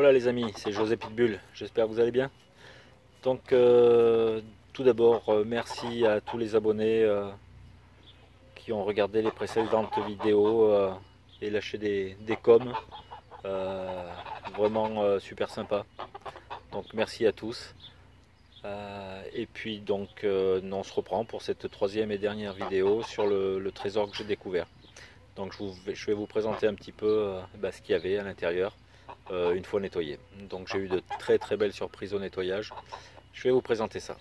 Voilà les amis, c'est José Pitbull, j'espère que vous allez bien. Donc tout d'abord, merci à tous les abonnés qui ont regardé les précédentes vidéos et lâché des coms. Vraiment super sympa. Donc merci à tous. Et puis donc on se reprend pour cette troisième et dernière vidéo sur le trésor que j'ai découvert. Donc je vais vous présenter un petit peu ce qu'il y avait à l'intérieur une fois nettoyé. Donc j'ai eu de très très belles surprises au nettoyage. Je vais vous présenter ça.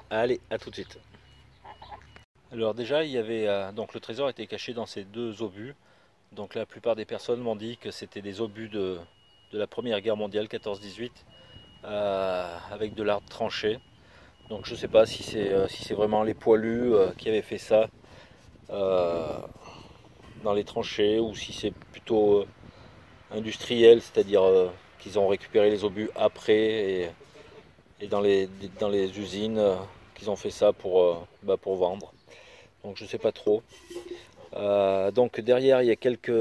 Allez, à tout de suite. Alors déjà, il y avait donc le trésor était caché dans ces deux obus. Donc la plupart des personnes m'ont dit que c'était des obus de la Première Guerre mondiale 14-18 avec de l'art tranché. Donc je ne sais pas si c'est vraiment les poilus qui avaient fait ça dans les tranchées ou si c'est plutôt industriel, c'est-à-dire qu'ils ont récupéré les obus après et dans les usines qu'ils ont fait ça pour vendre. Donc je sais pas trop. Donc derrière il y a quelques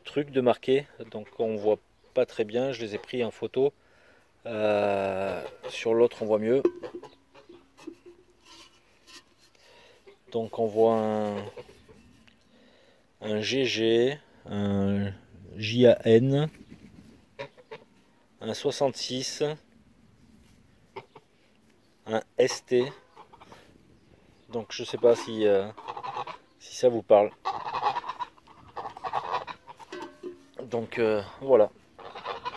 trucs de marqués, donc on voit pas très bien, je les ai pris en photo. Sur l'autre on voit mieux. Donc on voit un GG, un JAN, un 66, un ST. Donc je sais pas si ça vous parle. Donc voilà.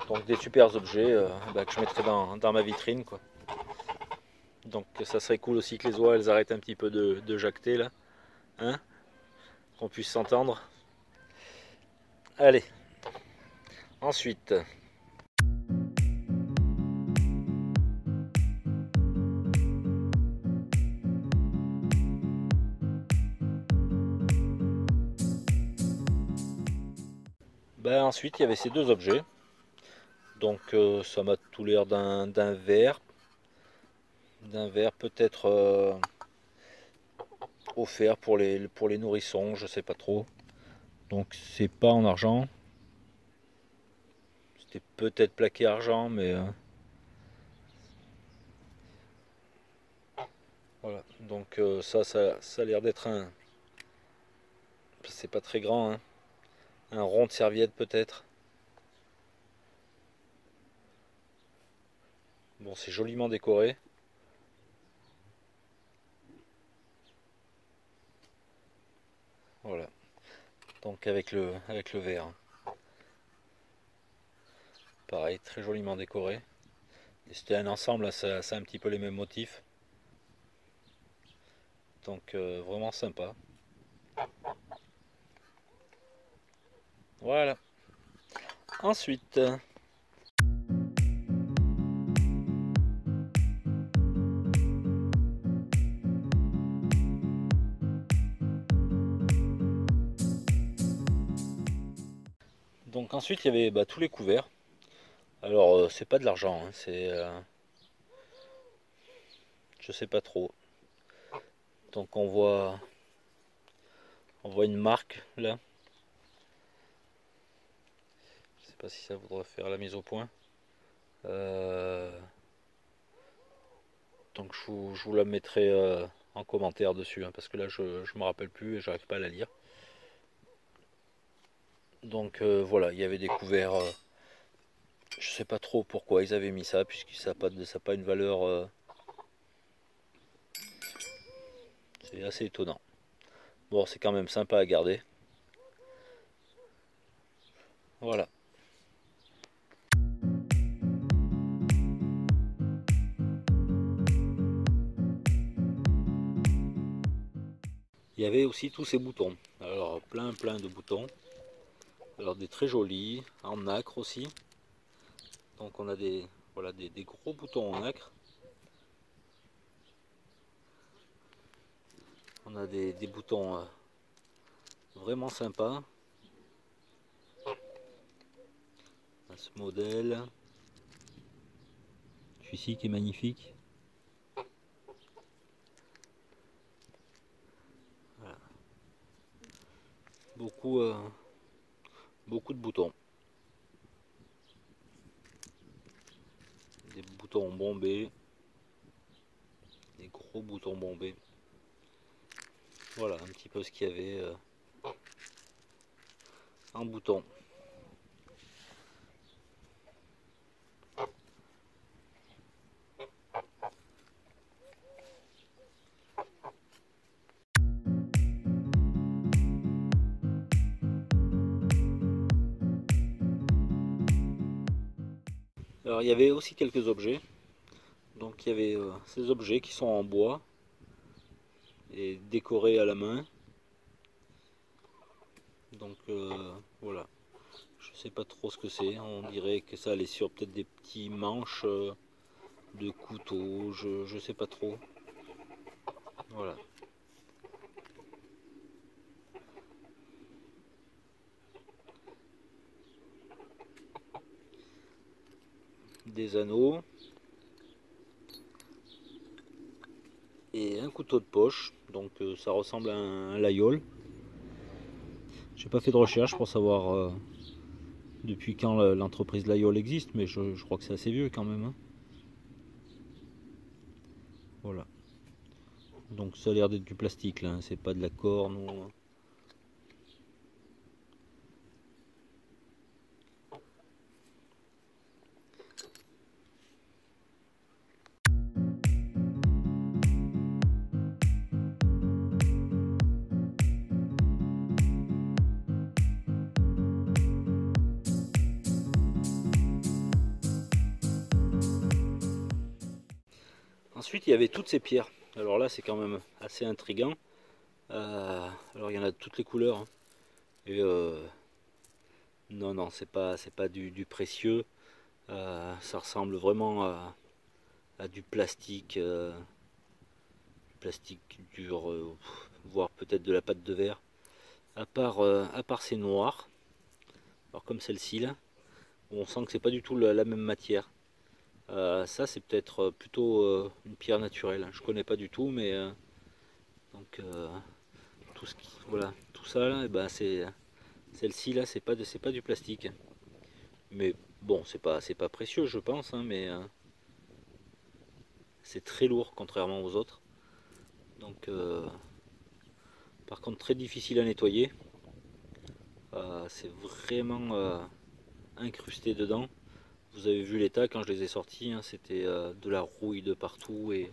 Donc des super objets que je mettrai dans ma vitrine quoi. Donc ça serait cool aussi que les oies elles arrêtent un petit peu de jacter là. Hein, qu'on puisse s'entendre. Allez. Ensuite. Ensuite il y avait ces deux objets. Donc ça m'a tout l'air d'un verre. D'un verre peut-être offert pour les nourrissons, je sais pas trop. Donc c'est pas en argent. C'était peut-être plaqué argent, mais voilà. Donc ça a l'air d'être un. C'est pas très grand, hein. Un rond de serviette peut-être. Bon, c'est joliment décoré. Voilà. Donc avec le verre. Pareil, très joliment décoré. Et c'était un ensemble, ça a un petit peu les mêmes motifs. Donc vraiment sympa. Voilà. Ensuite, il y avait tous les couverts. Alors c'est pas de l'argent, hein, c'est je sais pas trop. Donc on voit une marque là. Je sais pas si ça voudrait faire la mise au point. Donc je vous la mettrai en commentaire dessus, hein, parce que là je me rappelle plus et j'arrive pas à la lire. Donc voilà, il y avait des couverts. Je sais pas trop pourquoi ils avaient mis ça, puisque ça n'a pas une valeur. C'est assez étonnant. Bon, c'est quand même sympa à garder. Voilà. Il y avait aussi tous ces boutons. Alors plein de boutons. Alors des très jolis, en nacre aussi. Donc on a des gros boutons en nacre. On a des boutons vraiment sympas. Ce modèle. Celui-ci qui est magnifique. Voilà. Beaucoup de boutons. boutons bombés. Des gros boutons bombés. Voilà un petit peu ce qu'il y avait en bouton. Alors il y avait aussi quelques objets. Donc il y avait ces objets qui sont en bois et décorés à la main. Donc voilà, je sais pas trop ce que c'est. On dirait que ça allait sur peut-être des petits manches de couteau. Je sais pas trop. Voilà. Des anneaux. Et un couteau de poche, donc ça ressemble à un layol. J'ai pas fait de recherche pour savoir depuis quand l'entreprise Layol existe, mais je crois que c'est assez vieux quand même. Hein. Voilà. Donc ça a l'air d'être du plastique là, hein. C'est pas de la corne ou... Ensuite, il y avait toutes ces pierres. Alors là, c'est quand même assez intriguant. Alors il y en a de toutes les couleurs. Hein. Et non, c'est pas du précieux. Ça ressemble vraiment à du plastique, plastique dur, voire peut-être de la pâte de verre. À part ces noirs. Alors comme celle-ci là, où on sent que c'est pas du tout la même matière. Ça c'est peut-être plutôt une pierre naturelle. Je connais pas du tout, mais donc voilà, tout ça là, et ben c'est celle-ci là, c'est pas du plastique. Mais bon, c'est pas précieux, je pense, hein, mais c'est très lourd contrairement aux autres. Donc par contre très difficile à nettoyer. C'est vraiment incrusté dedans. Vous avez vu l'état quand je les ai sortis, hein, c'était de la rouille de partout et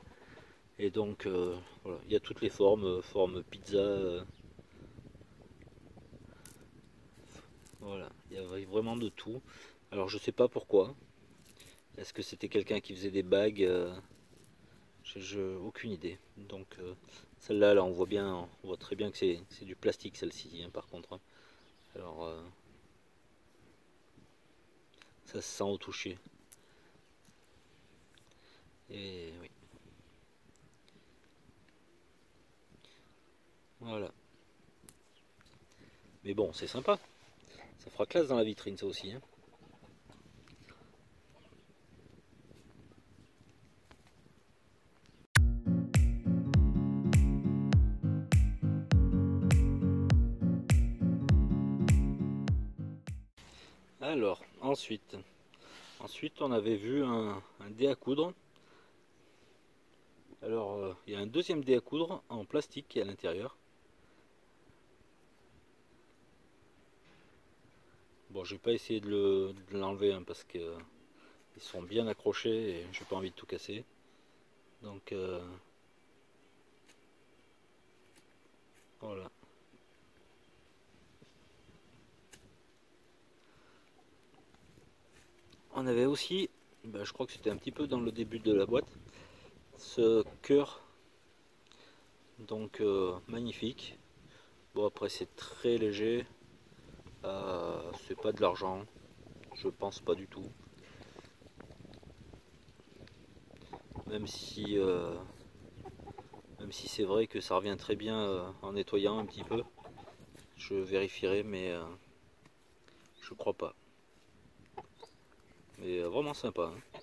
donc voilà, il y a toutes les formes, forme pizza, voilà, il y avait vraiment de tout. Alors je sais pas pourquoi. Est-ce que c'était quelqu'un qui faisait des bagues aucune idée. Donc celle-là, là, on voit bien, on voit très bien que c'est du plastique celle-ci, hein, par contre. Hein. Alors ça se sent au toucher. Et oui. Voilà. Mais bon, c'est sympa. Ça fera classe dans la vitrine, ça aussi. Hein. Alors, ensuite on avait vu un dé à coudre. Alors, il y a un deuxième dé à coudre en plastique qui est à l'intérieur. Bon, je vais pas essayer de l'enlever hein, parce que ils sont bien accrochés et j'ai pas envie de tout casser. Donc voilà. On avait aussi, je crois que c'était un petit peu dans le début de la boîte, ce cœur, donc magnifique. Bon après c'est très léger, c'est pas de l'argent, je pense pas du tout. Même si c'est vrai que ça revient très bien en nettoyant un petit peu, je vérifierai mais je crois pas. Mais vraiment sympa. Hein.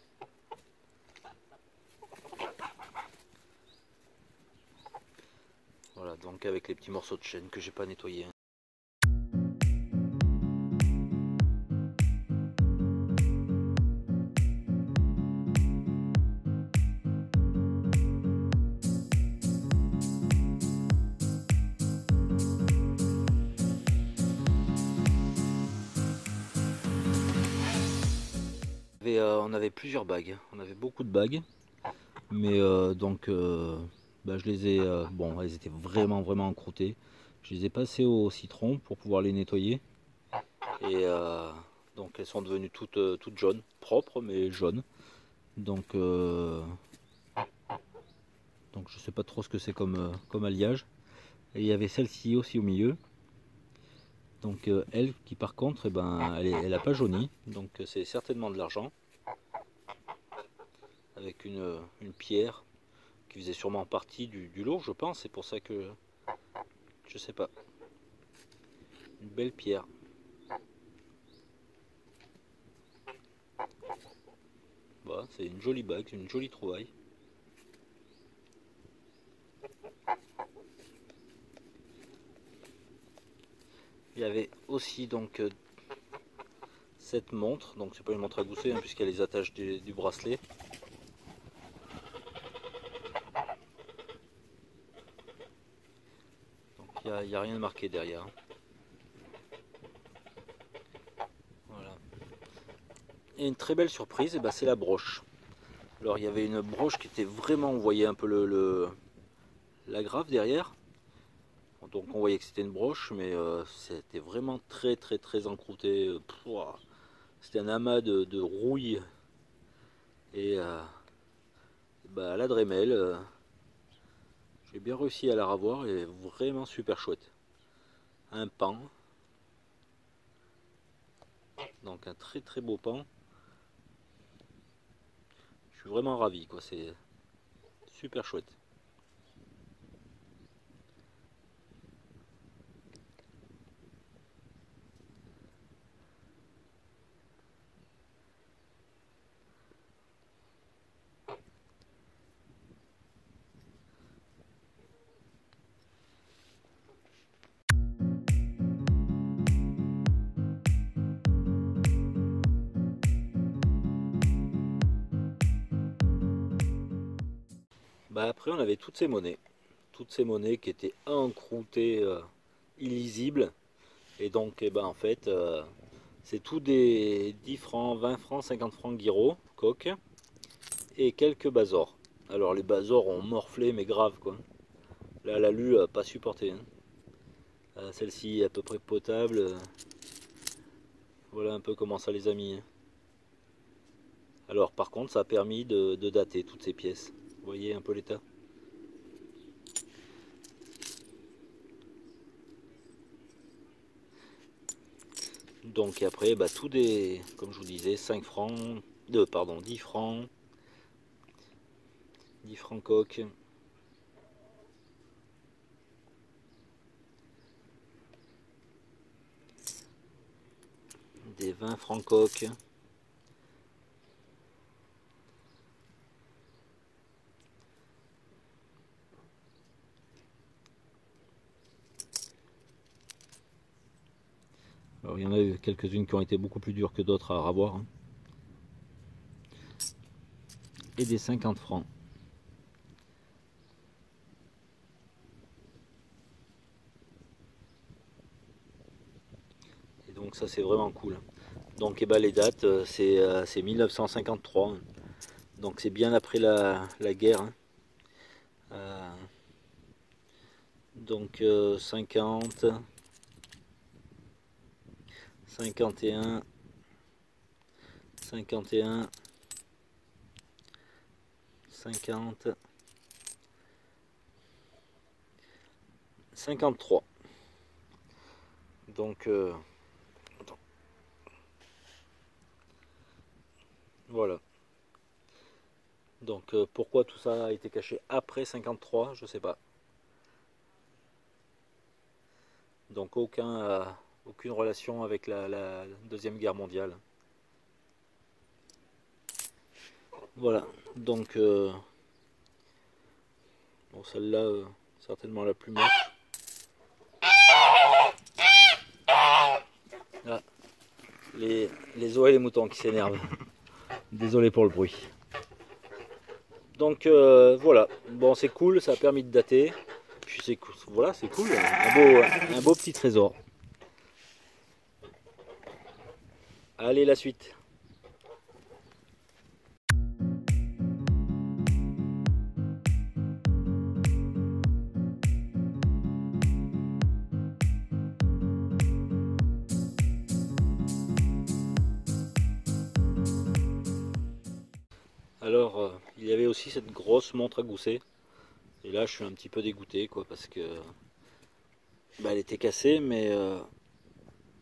Voilà, donc avec les petits morceaux de chaîne que j'ai pas nettoyé. Hein. On avait plusieurs bagues, on avait beaucoup de bagues, mais je les ai, bon, elles étaient vraiment encroûtées. Je les ai passées au citron pour pouvoir les nettoyer, et donc elles sont devenues toutes jaunes, propres mais jaunes. Donc je sais pas trop ce que c'est comme alliage. Et il y avait celle-ci aussi au milieu. Donc elle qui par contre, elle a pas jauni, donc c'est certainement de l'argent, avec une pierre qui faisait sûrement partie du lot, je pense. C'est pour ça que je sais pas. Une belle pierre. Voilà, c'est une jolie bague, une jolie trouvaille. Il y avait aussi donc cette montre, donc c'est pas une montre à gousset hein, puisqu'il y a les attaches du bracelet. Donc il n'y a rien de marqué derrière. Voilà. Et une très belle surprise, c'est la broche. Alors il y avait une broche qui était vraiment, on voyait un peu l'agrafe derrière. Donc on voyait que c'était une broche, mais c'était vraiment très encroûté. C'était un amas de rouille et à la Dremel. J'ai bien réussi à la ravoir et vraiment super chouette. Un pan, donc un très beau pan. Je suis vraiment ravi, quoi. C'est super chouette. Après on avait toutes ces monnaies qui étaient encroûtées, illisibles, et donc en fait c'est tout des 10 francs, 20 francs, 50 francs Guiraud, coque, et quelques basors. Alors les basors ont morflé mais grave quoi. Là l'alu a pas supporté. Hein. Celle-ci à peu près potable. Voilà un peu comment ça les a mis. Hein. Alors par contre ça a permis de dater toutes ces pièces. Vous voyez un peu l'état. Donc après tout des, comme je vous disais, 5 francs, 10 francs, 10 francs coque. Des 20 francs coque. Alors il y en a eu quelques-unes qui ont été beaucoup plus dures que d'autres à ravoir. Hein. Et des 50 francs. Et donc ça c'est vraiment cool. Donc les dates c'est 1953. Hein. Donc c'est bien après la guerre. Hein. Donc 50, 51, 51, 50, 53. Donc voilà. Donc pourquoi tout ça a été caché après 53, je sais pas. Donc aucune relation avec la Deuxième Guerre mondiale. Voilà, donc bon, celle-là, certainement la plus moche. Ah, les oies et les moutons qui s'énervent. Désolé pour le bruit. Donc voilà, bon c'est cool, ça a permis de dater. Puis c'est cool, voilà, c'est cool, un beau petit trésor. Allez, la suite. Alors, il y avait aussi cette grosse montre à gousset. Et là, je suis un petit peu dégoûté, quoi, parce que bah, elle était cassée, mais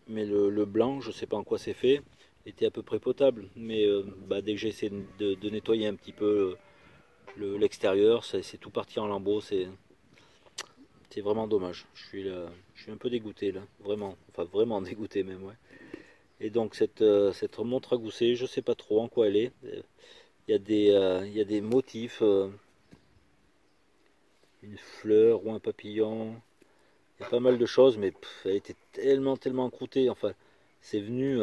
le blanc, je sais pas en quoi c'est fait, était à peu près potable. Mais bah, dès que j'ai essayé de nettoyer un petit peu l'extérieur, c'est tout parti en lambeaux. C'est vraiment dommage. Je suis un peu dégoûté là, vraiment, enfin vraiment dégoûté même, ouais. Et donc cette montre à gousset, je sais pas trop en quoi elle est. Il y a des motifs, une fleur ou un papillon. Il y a pas mal de choses, mais elle était tellement croûtée. Enfin, c'est venu.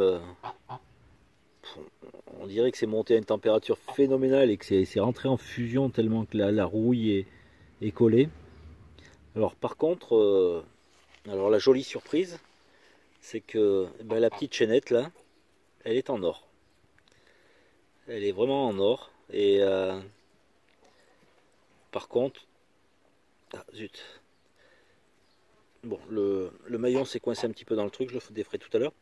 On dirait que c'est monté à une température phénoménale et que c'est rentré en fusion tellement que la rouille est collée. Alors par contre, alors la jolie surprise, c'est que ben, la petite chaînette là, elle est en or. Elle est vraiment en or. Et par contre, ah, zut. Bon, le maillon s'est coincé un petit peu dans le truc, je le défrais tout à l'heure.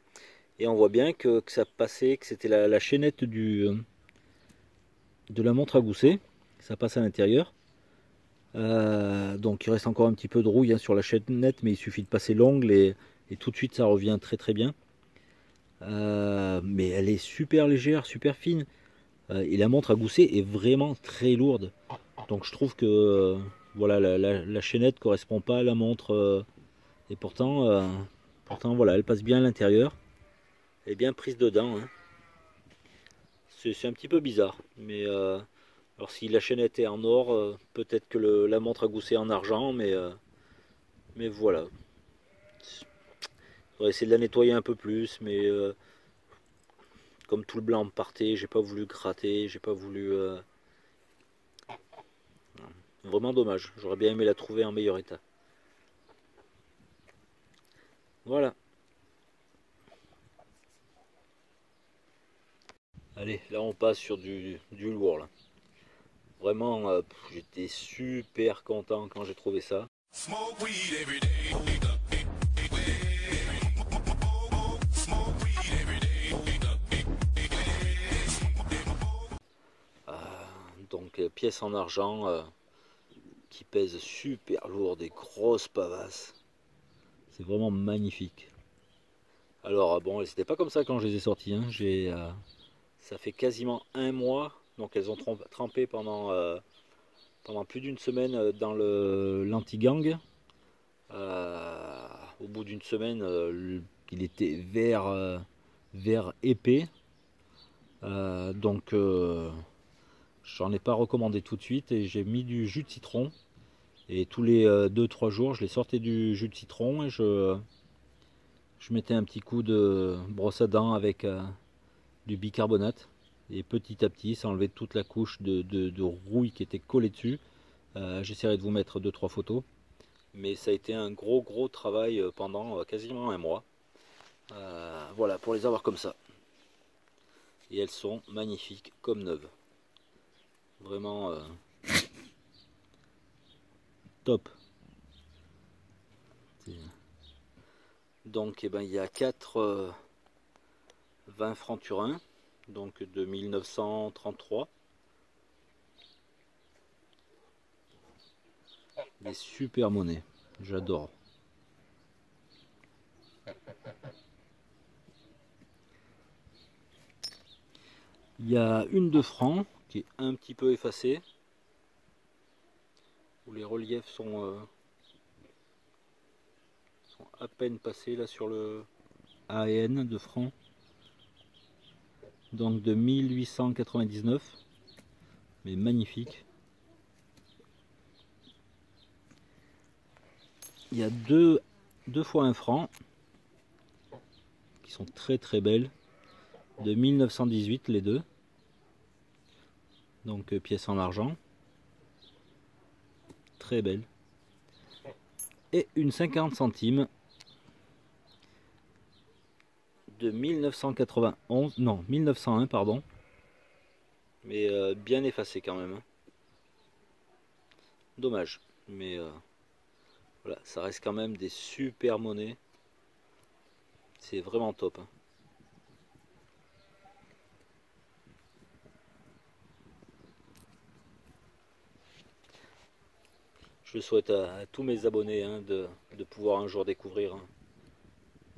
Et on voit bien que ça passait, que c'était la chaînette de la montre à gousset. Ça passe à l'intérieur. Donc il reste encore un petit peu de rouille hein, sur la chaînette, mais il suffit de passer l'ongle et tout de suite ça revient très bien. Mais elle est super légère, super fine. Et la montre à gousset est vraiment très lourde. Donc je trouve que voilà, la chaînette correspond pas à la montre. Et pourtant voilà, elle passe bien à l'intérieur. Elle est bien prise dedans. Hein. C'est un petit peu bizarre. Mais alors si la chaînette est en or, peut-être que la montre à gousset est en argent. Mais voilà. On va essayer de la nettoyer un peu plus. Mais comme tout le blanc me partait, j'ai pas voulu gratter. J'ai pas voulu... Vraiment dommage. J'aurais bien aimé la trouver en meilleur état. Voilà. Allez, là on passe sur du lourd là. Vraiment, j'étais super content quand j'ai trouvé ça. Donc pièce en argent qui pèse super lourd, des grosses pavasses. C'est vraiment magnifique. Alors bon, c'était pas comme ça quand je les ai sorties. Hein. Ça fait quasiment un mois, donc elles ont trempé pendant plus d'une semaine dans l'anti-gang. Au bout d'une semaine, il était vert épais. Donc j'en ai pas recommandé tout de suite et j'ai mis du jus de citron. Et tous les 2-3 jours, je les sortais du jus de citron et je mettais un petit coup de brosse à dents avec du bicarbonate. Et petit à petit, ça enlevait toute la couche de rouille qui était collée dessus. J'essaierai de vous mettre 2-3 photos. Mais ça a été un gros travail pendant quasiment un mois. Voilà, pour les avoir comme ça. Et elles sont magnifiques comme neuves. Vraiment top. Donc eh ben, il y a 4 20 francs Turin, donc de 1933. Des super monnaies, j'adore. Il y a une de francs qui est un petit peu effacée, où les reliefs sont à peine passés là sur le AN de francs. Donc de 1899, mais magnifique. Il y a deux fois un franc qui sont très belles, de 1918 les deux. Donc pièce en argent, très belle. Et une 50 centimes de 1991, non 1901 pardon, mais bien effacée quand même. Hein. Dommage, mais voilà, ça reste quand même des super monnaies. C'est vraiment top. Hein. Je souhaite à tous mes abonnés hein, de pouvoir un jour découvrir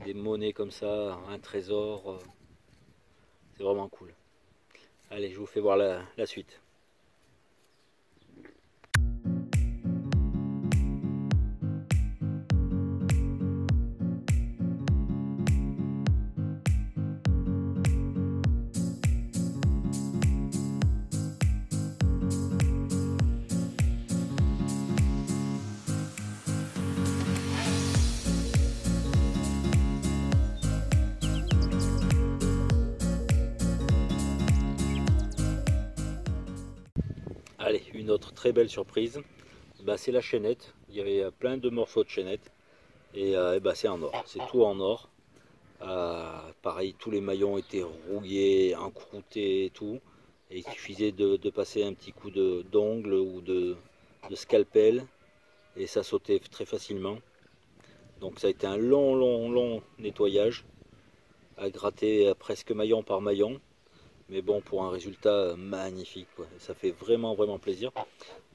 des monnaies comme ça, un trésor. C'est vraiment cool. Allez, je vous fais voir la suite. Allez, une autre très belle surprise, bah, c'est la chaînette. Il y avait plein de morceaux de chaînette et bah, c'est en or, c'est tout en or. Pareil, tous les maillons étaient rouillés, encroutés et tout. Et il suffisait de passer un petit coup d'ongle ou de scalpel et ça sautait très facilement. Donc ça a été un long nettoyage à gratter presque maillon par maillon. Mais bon, pour un résultat magnifique, quoi. Ça fait vraiment plaisir.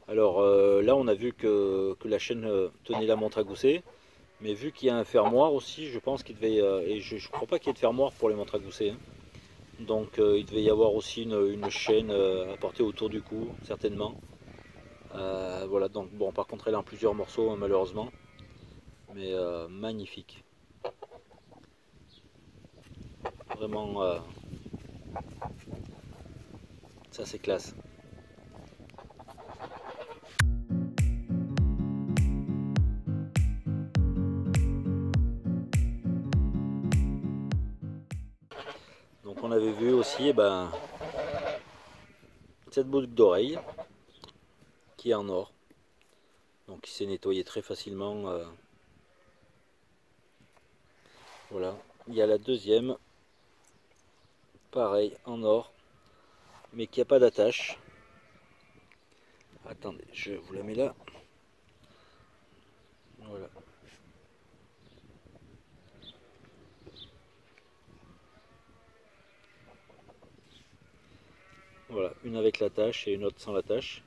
Alors là, on a vu que la chaîne tenait la montre à gousset. Mais vu qu'il y a un fermoir aussi, je pense qu'il devait... et je ne crois pas qu'il y ait de fermoir pour les montres à gousset. Hein. Donc il devait y avoir aussi une chaîne à porter autour du cou, certainement. Voilà, donc bon, par contre, elle est en plusieurs morceaux, hein, malheureusement. Mais magnifique. Vraiment, ça c'est classe. Donc on avait vu aussi cette boucle d'oreille qui est en or. Donc il s'est nettoyé très facilement. Voilà. Il y a la deuxième. Pareil, en or. Mais qui n'a pas d'attache. Attendez, je vous la mets là. Voilà. Voilà, une avec l'attache et une autre sans l'attache.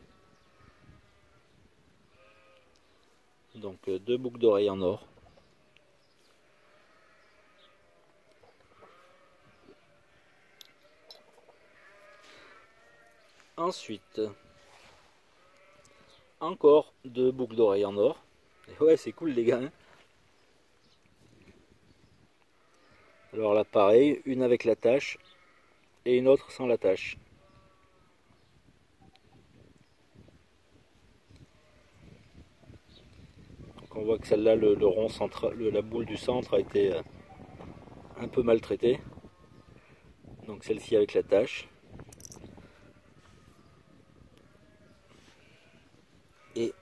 Donc deux boucles d'oreilles en or. Ensuite, encore deux boucles d'oreilles en or. Et ouais, c'est cool les gars. Hein. Alors là, pareil, une avec l'attache et une autre sans l'attache. Donc on voit que celle-là, le rond central, la boule du centre a été un peu maltraitée. Donc celle-ci avec l'attache. Et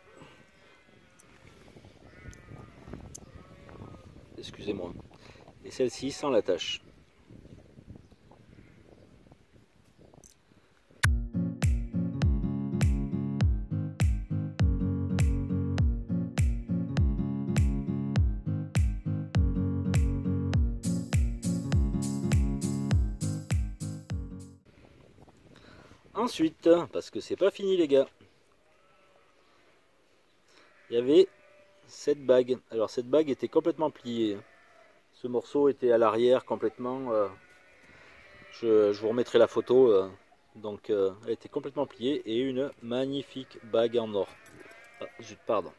excusez-moi. Et celle-ci sans l'attache. Ensuite, parce que c'est pas fini les gars, il y avait cette bague. Alors cette bague était complètement pliée. Ce morceau était à l'arrière complètement. Je vous remettrai la photo. Donc elle était complètement pliée et une magnifique bague en or. Ah, zut, pardon.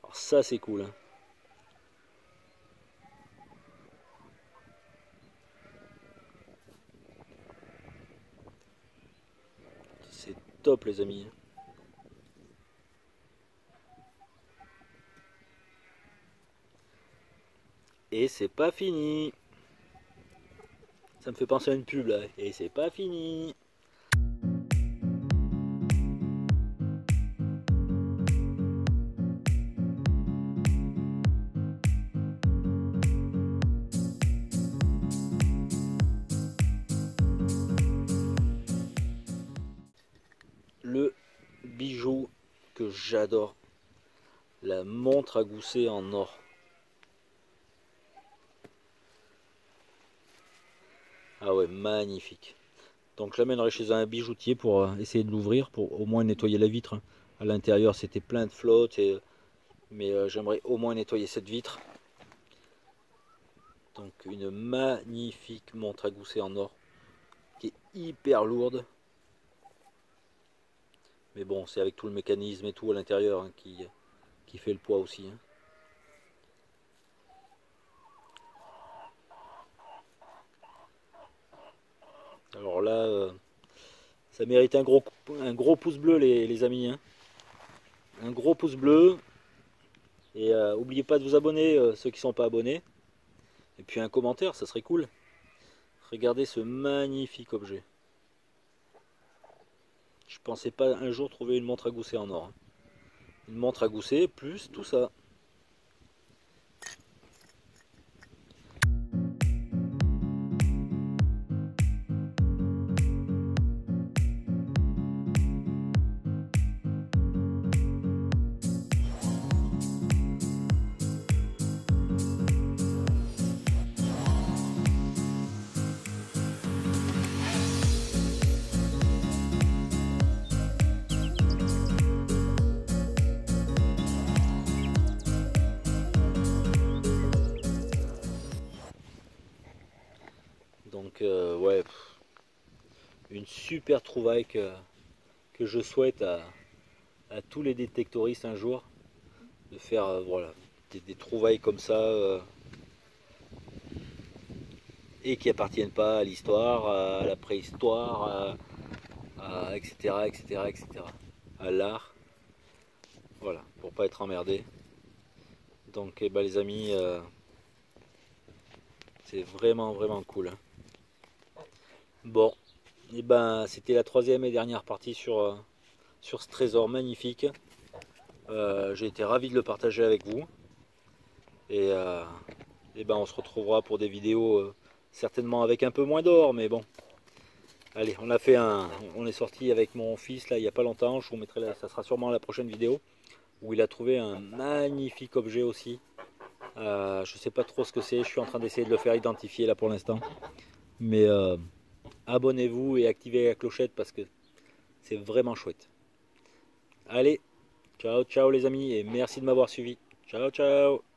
Alors ça c'est cool. Hein. C'est top les amis. Et c'est pas fini. Ça me fait penser à une pub là. Et c'est pas fini. Le bijou que j'adore. La montre à gousset en or. Ah ouais, magnifique. Donc je l'amènerai chez un bijoutier pour essayer de l'ouvrir, pour au moins nettoyer la vitre. À l'intérieur c'était plein de flotte, mais j'aimerais au moins nettoyer cette vitre. Donc une magnifique montre à gousset en or, qui est hyper lourde. Mais bon, c'est avec tout le mécanisme et tout à l'intérieur hein, qui fait le poids aussi. Hein. Alors là, ça mérite un gros pouce bleu les amis. Hein. Un gros pouce bleu. Et n'oubliez pas de vous abonner, ceux qui ne sont pas abonnés. Et puis un commentaire, ça serait cool. Regardez ce magnifique objet. Je pensais pas un jour trouver une montre à gousset en or. Hein. Une montre à gousset plus tout ça. Donc ouais, une super trouvaille que je souhaite à tous les détectoristes un jour. De faire voilà, des trouvailles comme ça et qui appartiennent pas à l'histoire, à la préhistoire, etc., etc., etc., à l'art. Voilà, pour pas être emmerdé. Donc eh ben, les amis, c'est vraiment cool. Hein. Bon, et ben c'était la troisième et dernière partie sur ce trésor magnifique. J'ai été ravi de le partager avec vous. Et ben on se retrouvera pour des vidéos certainement avec un peu moins d'or, mais bon. Allez, on est sorti avec mon fils là il n'y a pas longtemps. Je vous mettrai là, ça sera sûrement la prochaine vidéo où il a trouvé un magnifique objet aussi. Je sais pas trop ce que c'est. Je suis en train d'essayer de le faire identifier là pour l'instant. Mais abonnez-vous et activez la clochette parce que c'est vraiment chouette. Allez, ciao ciao les amis et merci de m'avoir suivi. Ciao ciao.